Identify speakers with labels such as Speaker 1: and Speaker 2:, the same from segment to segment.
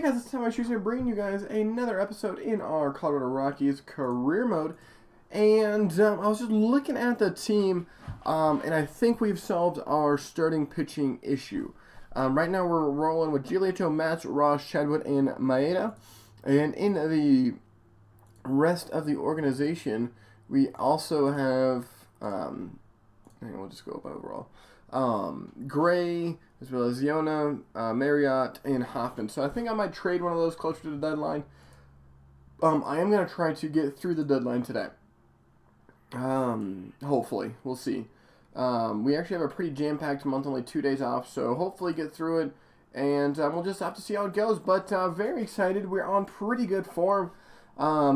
Speaker 1: guys, it's time I choose here, bringing you guys another episode in our Colorado Rockies career mode. And I was just looking at the team, and I think we've solved our starting pitching issue. Right now we're rolling with Giolito, Matz, Ross, Chadwood, and Maeda. And in the rest of the organization, we also have, we'll just go up overall. Gray, as well as Yona, Marriott, and Hoffman. So I think I might trade one of those closer to the deadline. I am going to try to get through the deadline today. Hopefully. We'll see. We actually have a pretty jam-packed month, only 2 days off, so hopefully get through it, and we'll just have to see how it goes. But very excited. We're on pretty good form.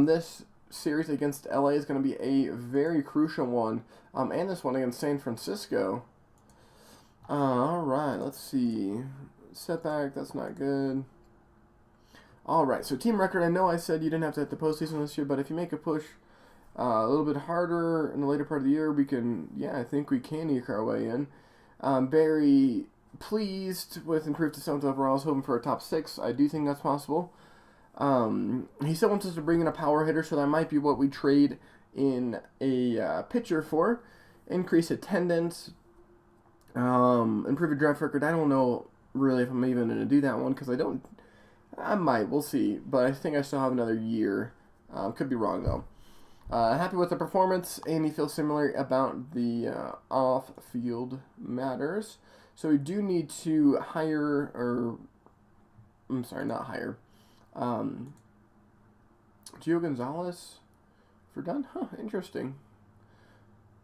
Speaker 1: This series against LA is going to be a very crucial one, and this one against San Francisco. Alright, let's see. Setback, that's not good. Alright, so team record, I know I said you didn't have to hit the postseason this year, but if you make a push a little bit harder in the later part of the year, we can, I think we can eke our way in. Very pleased with improved to 7th overall. I was hoping for a top 6. I do think that's possible. He still wants us to bring in a power hitter, so that might be what we trade in a pitcher for. Increase attendance. Improve your draft record. I don't know really if I'm even going to do that one because I might. We'll see. But I think I still have another year. Could be wrong though. Happy with the performance, and he feels similar about the off-field matters. So we do need to hire, not hire. Gio Gonzalez for done? Huh, interesting.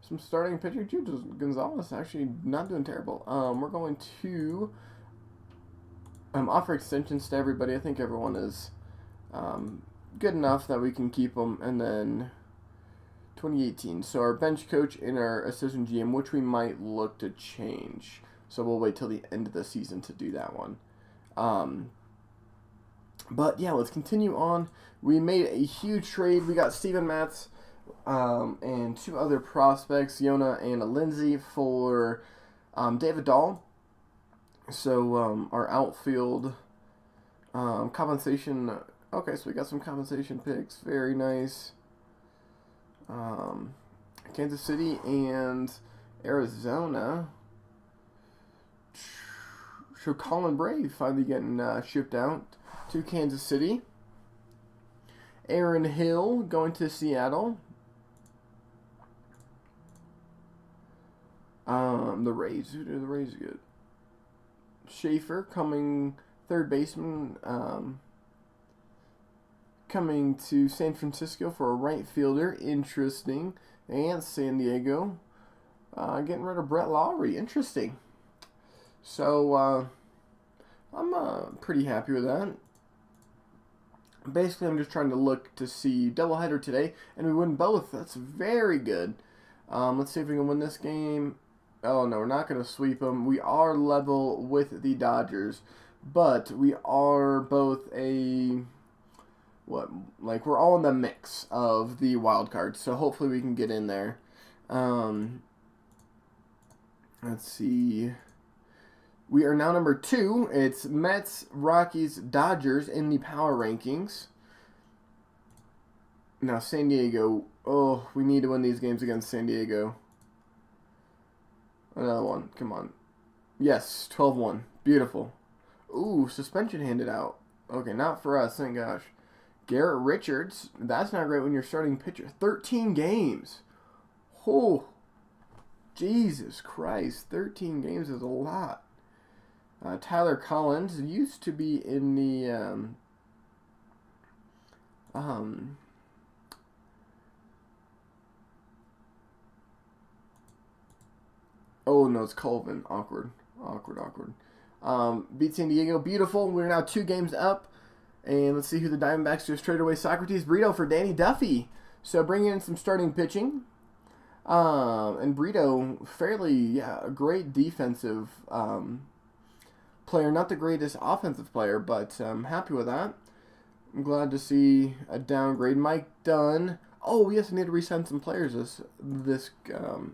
Speaker 1: Some starting pitcher. Gio Gonzalez actually not doing terrible. We're going to offer extensions to everybody. I think everyone is good enough that we can keep them. And then 2018. So our bench coach and our assistant GM, which we might look to change. So we'll wait till the end of the season to do that one. But yeah, let's continue on. We made a huge trade. We got Steven Matz and 2 other prospects, Yona and Lindsay, for David Dahl. So our outfield compensation. Okay, so we got some compensation picks. Very nice. Kansas City and Arizona. So Colin Brave finally getting shipped out to Kansas City. Aaron Hill going to Seattle. The Rays. Who do the Rays get? Schaefer coming, third baseman, coming to San Francisco for a right fielder. Interesting. And San Diego getting rid of Brett Lowry. Interesting. So I'm pretty happy with that. Basically, I'm just trying to look to see doubleheader today, and we win both. That's very good. Let's see if we can win this game. Oh, no, we're not going to sweep them. We are level with the Dodgers, but we are both we're all in the mix of the wild cards, so hopefully we can get in there. Let's see. We are now number 2. It's Mets, Rockies, Dodgers in the power rankings. Now, San Diego. Oh, we need to win these games against San Diego. Another one. Come on. Yes, 12-1. Beautiful. Ooh, suspension handed out. Okay, not for us, thank gosh. Garrett Richards. That's not great when you're starting pitcher. 13 games. Oh, Jesus Christ. 13 games is a lot. Tyler Collins used to be in the oh no, it's Colvin. Awkward. Beat San Diego. Beautiful. We're now 2 games up, and let's see who the Diamondbacks just traded away. Socrates Brito for Danny Duffy. So bringing in some starting pitching. And Brito, fairly a great defensive player, not the greatest offensive player, but I'm happy with that. I'm glad to see a downgrade. Mike Dunn. Oh, yes, I need to re-sign some players this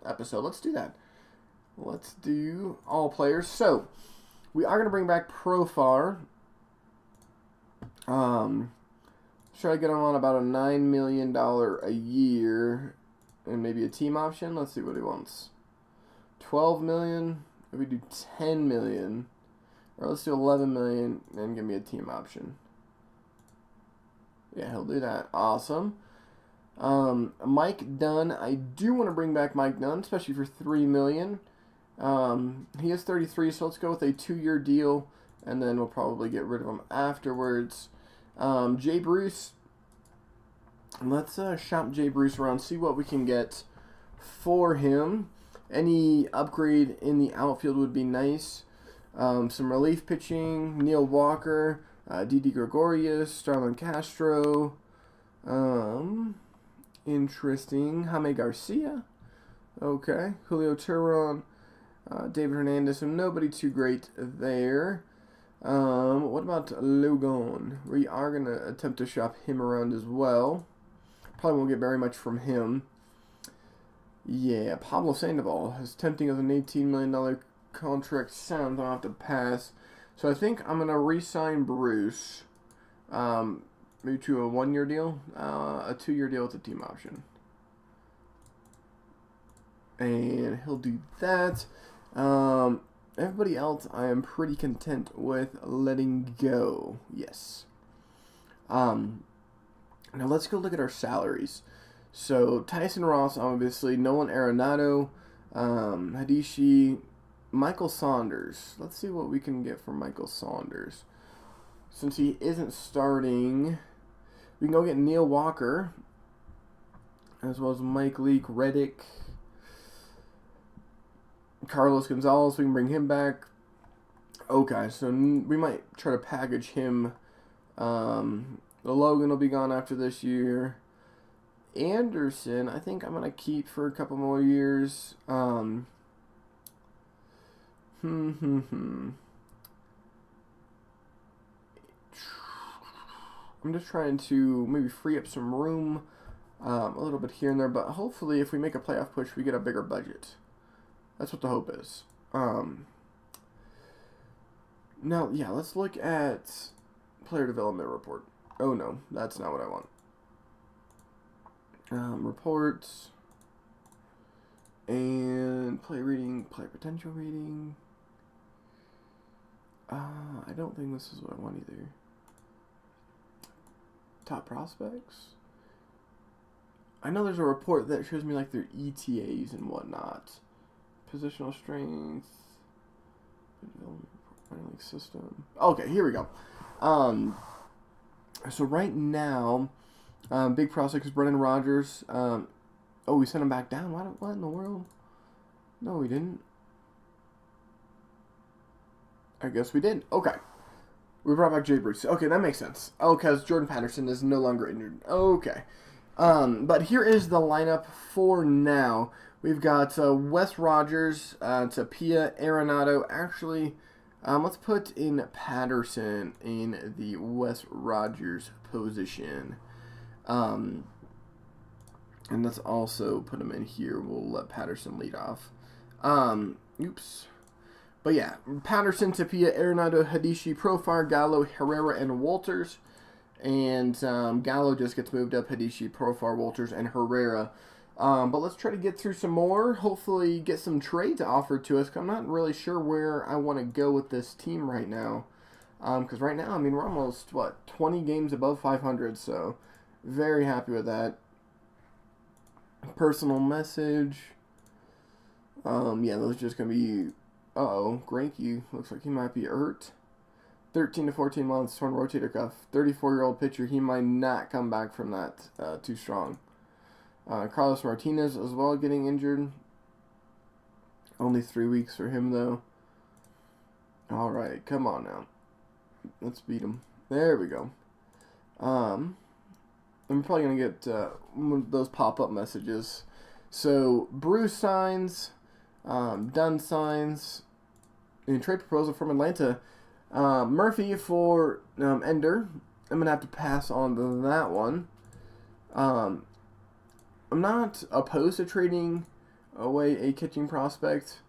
Speaker 1: episode. Let's do that. Let's do all players. So, we are going to bring back Profar. Try to get him on about a $9 million a year and maybe a team option. Let's see what he wants. 12 million. If we do 10 million, or let's do 11 million and give me a team option. Yeah, he'll do that. Awesome. Mike Dunn. I do want to bring back Mike Dunn, especially for 3 million. He is 33, so let's go with a 2-year deal, and then we'll probably get rid of him afterwards. Jay Bruce. Let's shop Jay Bruce around, see what we can get for him. Any upgrade in the outfield would be nice. Some relief pitching. Neil Walker, Didi Gregorius, Starlin Castro. Interesting. Jaime Garcia. Okay. Julio Turon. David Hernandez. So nobody too great there. What about Logan? We are going to attempt to shop him around as well. Probably won't get very much from him. Yeah, Pablo Sandoval, as tempting as an $18 million contract sounds, I'll have to pass. So I think I'm going to re-sign Bruce, maybe to a 1-year deal, a 2-year deal with a team option. And he'll do that. Everybody else I am pretty content with letting go. Yes. Now let's go look at our salaries. So Tyson Ross, obviously, Nolan Arenado, Hadishi, Michael Saunders. Let's see what we can get from Michael Saunders. Since he isn't starting, we can go get Neil Walker, as well as Mike Leake, Reddick, Carlos Gonzalez. We can bring him back. Okay, so we might try to package him. The Logan will be gone after this year. Anderson, I think I'm going to keep for a couple more years. I'm just trying to maybe free up some room a little bit here and there, but hopefully if we make a playoff push, we get a bigger budget. That's what the hope is. Now, yeah, let's look at player development report. Oh, no, that's not what I want. Reports and play reading, play potential reading. I don't think this is what I want either. Top prospects. I know there's a report that shows me like their ETAs and whatnot. Positional strength. Development system. Okay, here we go. So right now, big prospect is Brendan Rodgers. Oh, we sent him back down. What in the world? No, we didn't. I guess we did. Okay. We brought back Jay Bruce. Okay, that makes sense. Oh, because Jordan Patterson is no longer injured. Okay. But here is the lineup for now. We've got Wes Rogers, Tapia, Arenado. Actually, let's put in Patterson in the Wes Rogers position. And let's also put him in here. We'll let Patterson lead off. Oops. But yeah, Patterson, Tapia, Arenado, Hadishi, Profar, Gallo, Herrera, and Walters. And Gallo just gets moved up. Hadishi, Profar, Walters, and Herrera. But let's try to get through some more. Hopefully get some trades offered to us. 'Cause I'm not really sure where I want to go with this team right now. Because right now, I mean, we're almost, 20 games above 500. So very happy with that. Personal message. Yeah, those are just going to be... Uh-oh, Greinke looks like he might be hurt. 13 to 14 months, torn rotator cuff. 34-year-old pitcher, he might not come back from that too strong. Carlos Martinez as well getting injured. Only 3 weeks for him, though. All right, come on now. Let's beat him. There we go. I'm probably going to get one of those pop-up messages. So, Bruce signs, Dunn signs, and trade proposal from Atlanta. Murphy for Ender. I'm going to have to pass on to that one. I'm not opposed to trading away a catching prospect.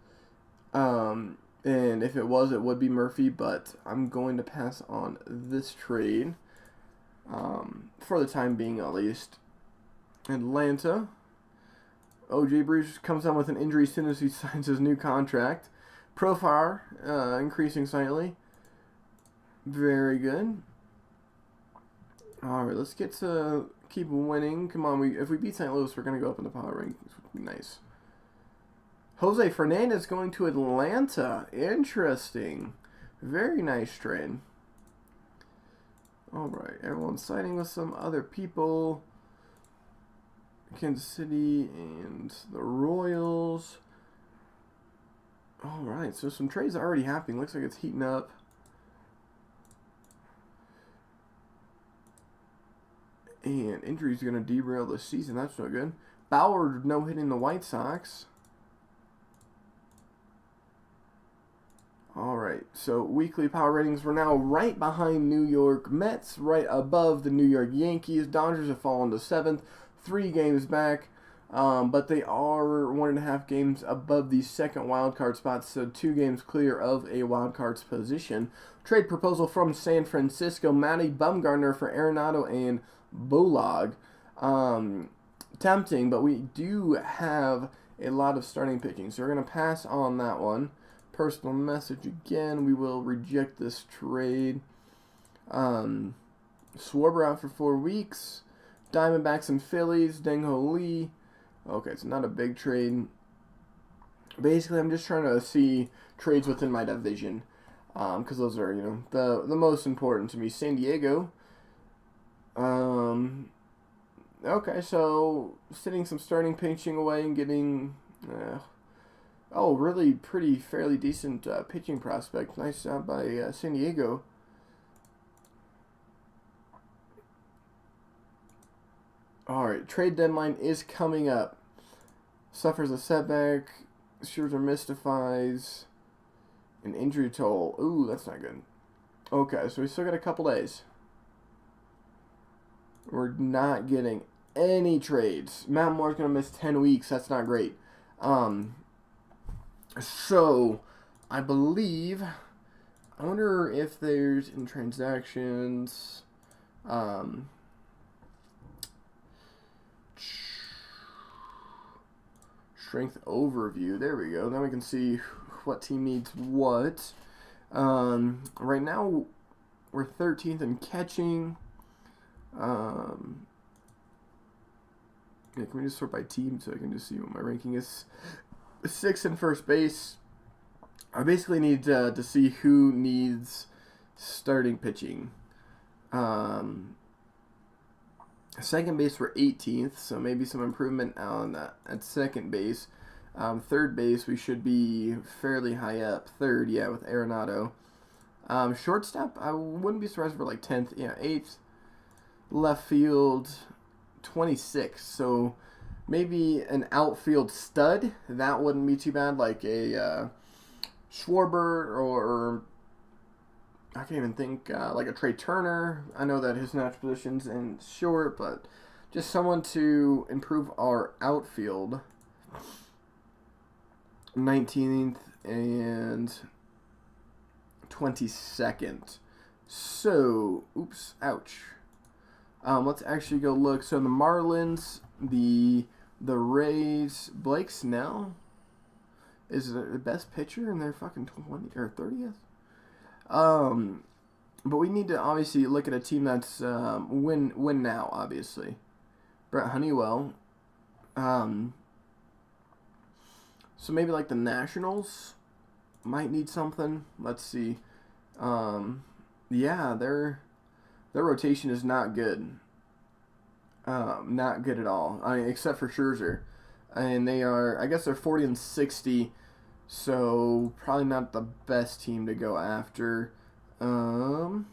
Speaker 1: And if it was, it would be Murphy, but I'm going to pass on this trade. for the time being at least. Atlanta. O.J. Bruce comes down with an injury as soon as he signs his new contract. Profile increasing slightly. Very good. All right, let's get to keep winning. Come on, if we beat St. Louis, we're going to go up in the power rankings. Would be nice. Jose Fernandez going to Atlanta. Interesting. Very nice trade. All right, everyone's siding with some other people. Kansas City and the Royals. All right, so some trades are already happening. Looks like it's heating up. And injuries are going to derail the season. That's no good. Bauer no-hitting the White Sox. All right, so weekly power ratings, we're now right behind New York Mets, right above the New York Yankees. Dodgers have fallen to 7th, 3 games back, but they are 1.5 games above the second wildcard spot, so 2 games clear of a wildcard's position. Trade proposal from San Francisco, Matty Bumgarner for Arenado and Bulag. Tempting, but we do have a lot of starting pitching, so we're going to pass on that one. Personal message again. We will reject this trade. Schwarber out for 4 weeks. Diamondbacks and Phillies. Deng-Ho Lee. Okay, it's not a big trade. Basically, I'm just trying to see trades within my division, because those are, the most important to me. San Diego. Okay, so sitting some starting pitching away and getting. Really pretty, fairly decent pitching prospect. Nice job by San Diego. Alright, trade deadline is coming up. Suffers a setback. Scherzer mystifies. An injury toll. Ooh, that's not good. Okay, so we still got a couple days. We're not getting any trades. Matt Moore's going to miss 10 weeks. That's not great. So, I believe, I wonder if there's in transactions, strength overview. There we go. Now we can see what team needs what. Right now, we're 13th in catching. Can we just sort by team so I can just see what my ranking is? 6th in first base. I basically need to see who needs starting pitching. Second base, we're 18th, so maybe some improvement on at second base. Third base, we should be fairly high up. Third, yeah, with Arenado. Shortstop, I wouldn't be surprised if we're like 10th, yeah, 8th. Left field, 26th, so maybe an outfield stud. That wouldn't be too bad, like a Schwarber or I can't even think, like a Trey Turner. I know that his natural position's in short, but just someone to improve our outfield. 19th and 22nd. So, oops, ouch. Let's actually go look. So the Marlins, the Rays, Blake Snell is the best pitcher in their fucking 20th or 30th. But we need to obviously look at a team that's win now, obviously. Brett Honeywell. So maybe like the Nationals might need something. Let's see. Yeah, their rotation is not good. Not good at all. I mean, except for Scherzer. And they are, I guess they're 40 and 60, so probably not the best team to go after. What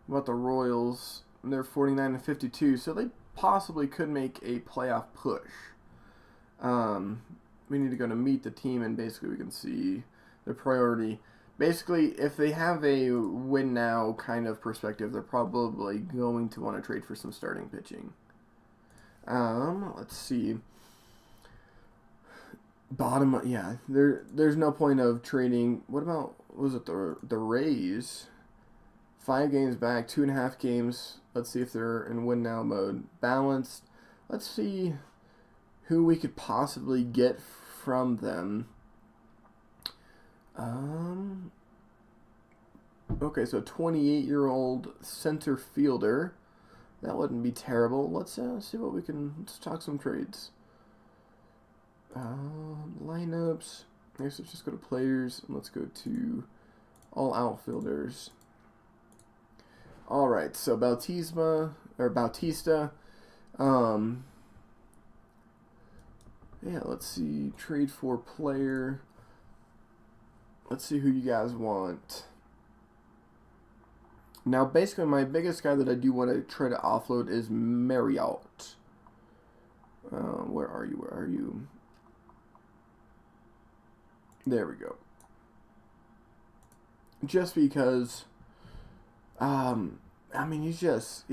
Speaker 1: about the Royals? They're 49 and 52, so they possibly could make a playoff push. We need to go to meet the team, and basically we can see the priority. Basically, if they have a win now kind of perspective, they're probably going to want to trade for some starting pitching. Let's see. Bottom, yeah, there's no point of trading. What about, was it the Rays? 5 games back, 2.5 games. Let's see if they're in win now mode. Balanced. Let's see who we could possibly get from them. Okay, so 28-year-old center fielder. That wouldn't be terrible. Let's see what we can. Let's talk some trades. Lineups. I guess let's just go to players and let's go to all outfielders. All right, so Bautista. Yeah, let's see. Trade for player. Let's see who you guys want. Now, basically, my biggest guy that I do want to try to offload is Marriott. Where are you? Where are you? There we go. Just because, I mean, he's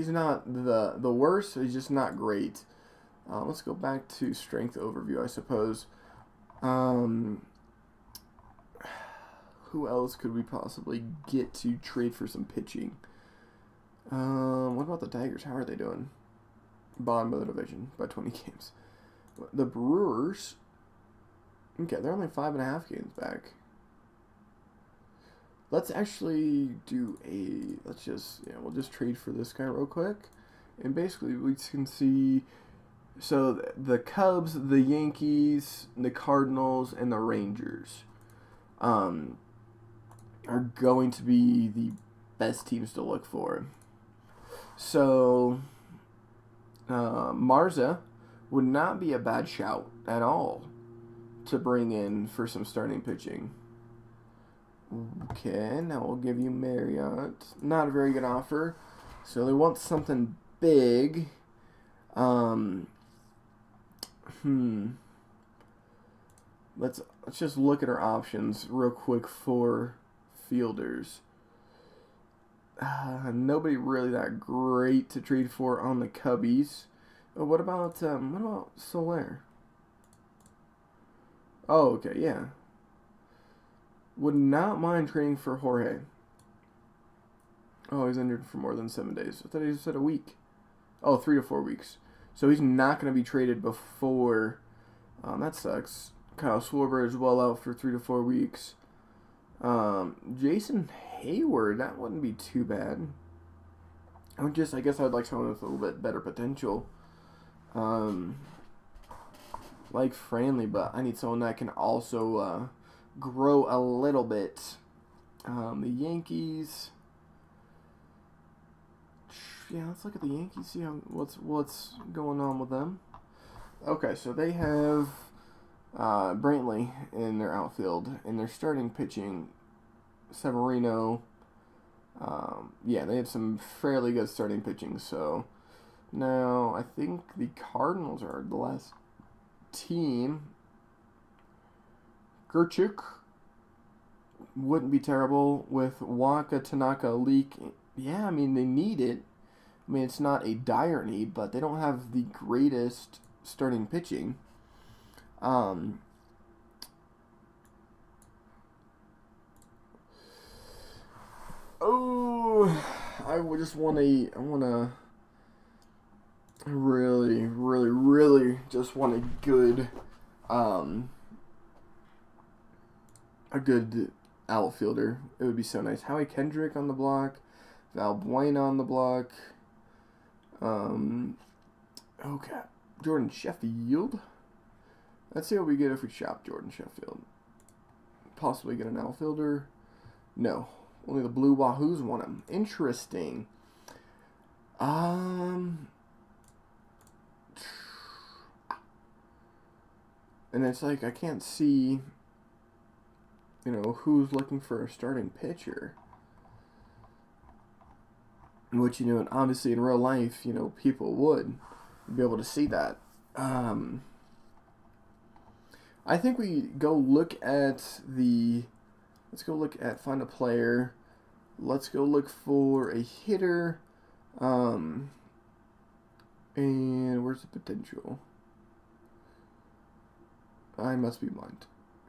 Speaker 1: not the worst. He's just not great. Let's go back to strength overview, I suppose. Who else could we possibly get to trade for some pitching? What about the Tigers? How are they doing? Bottom of the division by 20 games. The Brewers. Okay, they're only 5.5 games back. Let's actually do we'll just trade for this guy real quick. And basically we can see, so the Cubs, the Yankees, the Cardinals, and the Rangers are going to be the best teams to look for. So Marza would not be a bad shout at all to bring in for some starting pitching. Okay, now we'll give you Marriott. Not a very good offer. So they want something big. Let's just look at our options real quick for fielders. Nobody really that great to trade for on the Cubbies. What about Soler? Oh, okay, yeah. Would not mind trading for Jorge. Oh, he's injured for more than 7 days. I thought he said a week. Oh, 3 to 4 weeks. So he's not going to be traded before. That sucks. Kyle Schwarber is well out for 3 to 4 weeks. Jason Hayward, that wouldn't be too bad. I guess I'd like someone with a little bit better potential. Like Franley, but I need someone that can also grow a little bit. The Yankees. Yeah, let's look at the Yankees. See what's going on with them. Okay, so they have Brantley in their outfield, and they're starting pitching. Severino. Yeah, they have some fairly good starting pitching. So now I think the Cardinals are the last team. Gerchuk wouldn't be terrible with Waka, Tanaka, Leak. Yeah, I mean, they need it. I mean, it's not a dire need, but they don't have the greatest starting pitching. I would just want to. I want to really just want a good outfielder. It would be so nice. Howie Kendrick on the block, Val Buena on the block. Okay, Jordan Sheffield. Let's see what we get if we shop Jordan Sheffield. Possibly get an outfielder. No, only the Blue Wahoos want him. Interesting. And it's like I can't see, who's looking for a starting pitcher. Which, and obviously in real life, people would be able to see that. I think we go look at let's go look at find a player. Let's go look for a hitter. And where's the potential? I must be blind.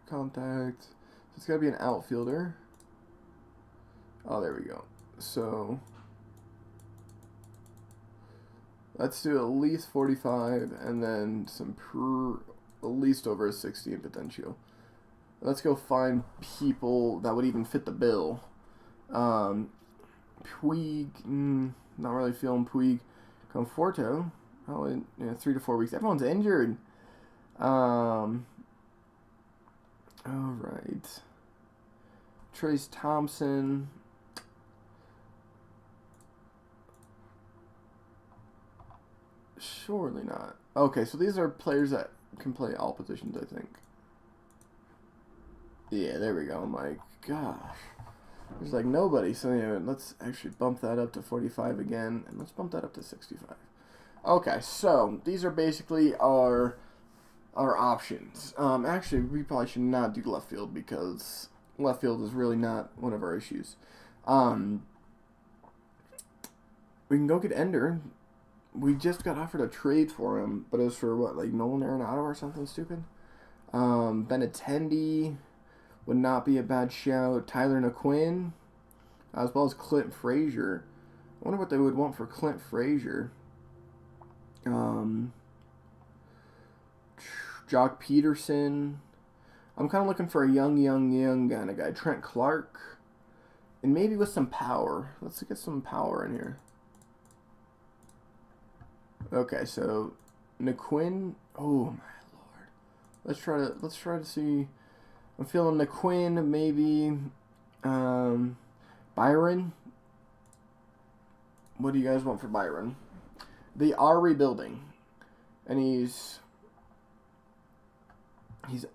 Speaker 1: Contact. So it's got to be an outfielder. Oh, there we go. So let's do at least 45 and then some at least over a 60 in potential. Let's go find people that would even fit the bill. Puig, not really feeling Puig. Conforto, in 3 to 4 weeks. Everyone's injured. All right. Trace Thompson. Surely not. Okay, so these are players that can play all positions, I think. Yeah, there we go. Oh my gosh. There's like nobody. So yeah, let's actually bump that up to 45 again. And let's bump that up to 65. Okay, so these are basically our options. Actually, we probably should not do left field because left field is really not one of our issues. We can go get Ender. We just got offered a trade for him, but it was for what, like Nolan Arenado or something stupid? Benintendi would not be a bad shout. Tyler Naquin, as well as Clint Frazier. I wonder what they would want for Clint Frazier. Jock Peterson. I'm kind of looking for a young kind of guy. Trent Clark. And maybe with some power. Let's get some power in here. Okay, so Naquin. Oh my lord. Let's try to see. I'm feeling Naquin, maybe Byron. What do you guys want for Byron? They are rebuilding. And he's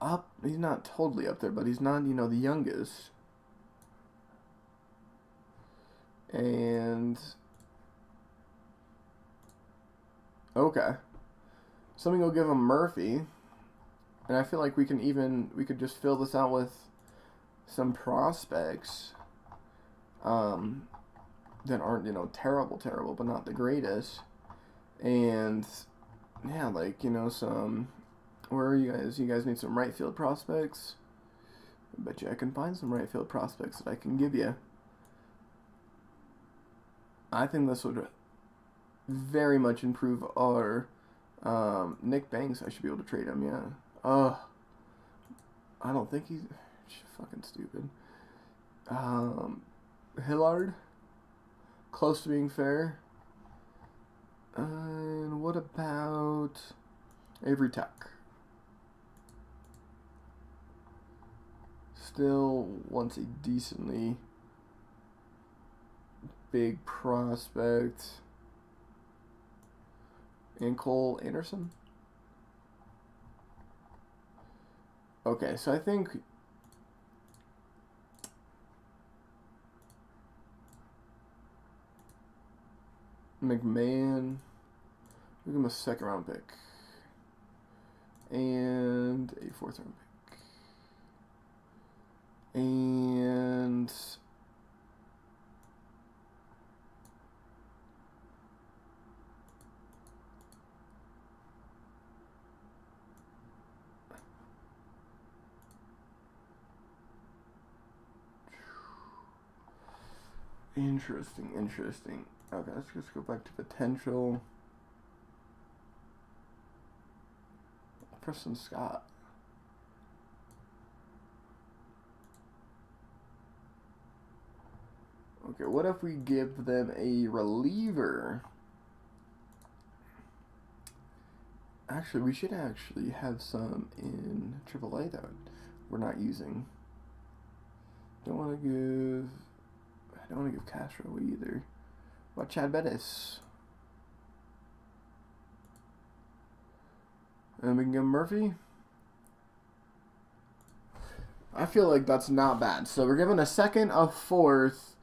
Speaker 1: up. He's not totally up there, but he's not, the youngest. And okay. Something will give him Murphy. And I feel like we could just fill this out with some prospects that aren't, terrible, but not the greatest. And yeah, like, some, where are you guys? You guys need some right field prospects? I bet you I can find some right field prospects that I can give you. I think this would very much improve our Nick Banks. I should be able to trade him, yeah. I don't think he's fucking stupid. Hillard, close to being fair. And what about Avery Tuck? Still wants a decently big prospect. And Cole Anderson. Okay, so I think McMahon, give him a second round pick and a fourth round pick and interesting. Okay, let's just go back to potential. Preston Scott. Okay, what if we give them a reliever? Actually, we should actually have some in AAA that we're not using. I don't want to give Castro either. What about Chad Bettis? And we can give Murphy. I feel like that's not bad. So we're giving a second, a fourth,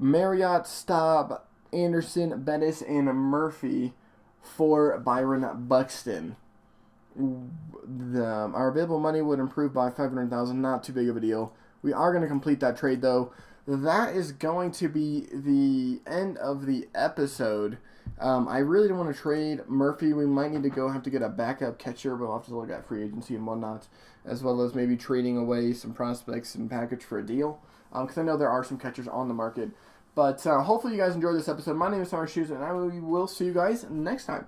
Speaker 1: Marriott, Staub, Anderson, Bettis, and Murphy for Byron Buxton. Our available money would improve by $500,000. Not too big of a deal. We are going to complete that trade, though. That is going to be the end of the episode. I really don't want to trade Murphy. We might need to have to get a backup catcher, but we'll have to look at free agency and whatnot, as well as maybe trading away some prospects and package for a deal. Because I know there are some catchers on the market. But hopefully you guys enjoyed this episode. My name is Summer Shoes, and I will see you guys next time.